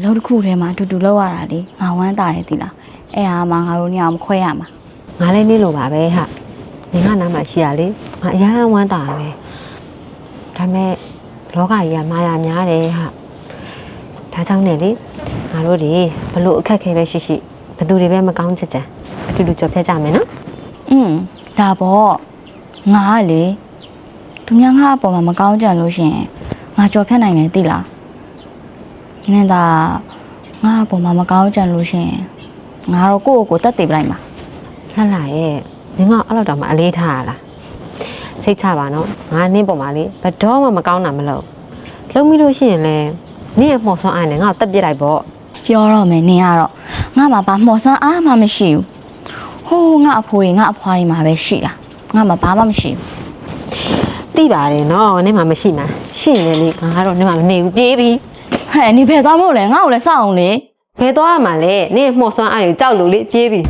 လောက်တစ်ခုထဲမှာတူတူလောက်ရတာလေငါဝမ်းတာတယ်သီလားအဲ့ဟာမှငါတို့ညအောင်ခွဲရမှာ ငါလည်းနေလို့ပါပဲဟာနင်ကနားမှာရှိရလေငါအရန်ဝမ်းတာပဲဒါမဲ့လောကကြီးကမာယာများတယ်ဟာဒါကြောင့်ねလေငါတို့လေဘလို့အခက်ခဲပဲရှိရှိဘသူတွေပဲမကောင်းချစ်ချင်အတူတူကြော်ဖြတ်ကြမယ်နော်ဒါပေါ့ငါကလေသူများငါအပေါ်မှာမကောင်းကြလို့ရှင်ငါကြော်ဖြတ်နိုင်တယ်သိလားနင်ဒါငါအပေါ်မှာမကောင်းကြလို့ရှင်ငါတော့ကိုယ့်ကိုယ်တတ်သိပလိုက်မှာ လှလှရဲ့နင်ကအဲ့လောက်တောင်မှအလေးထားရလားစိတ်ချပါနော်ငါနင်းပေါ်မှာလေဘတော်မှမကောင်းတာမလုပ်လုံးပြီးလို့ရှိရင်လေနင့်ရဲ့မော်ဆွမ်းအားနဲ့ငါ့ကိုတက်ပြစ်လိုက်ပေါ့ ပြောတော့မယ်နင်ကတော့ငါမှာဘာမော်ဆန်းအားမှမရှိဘူးဟိုးငါအဖိုးတွေငါအဖွားတွေမှာပဲရှိတာငါမှာဘာမှမရှိဘူး သိပါတယ်နော်နင့်မှာမရှိမှာရှိရင်လေငါကတော့နင့်မှာမနေဘူးပြေးပြီ ဟဲ့နေဖယ်သွားမို့လဲငါ့ကိုလည်းစောက်အောင်လေ ဘယ်သွားရမှာလဲနင့်ရဲ့မော်ဆွမ်းအားတွေကြောက်လို့လေပြေးပြီ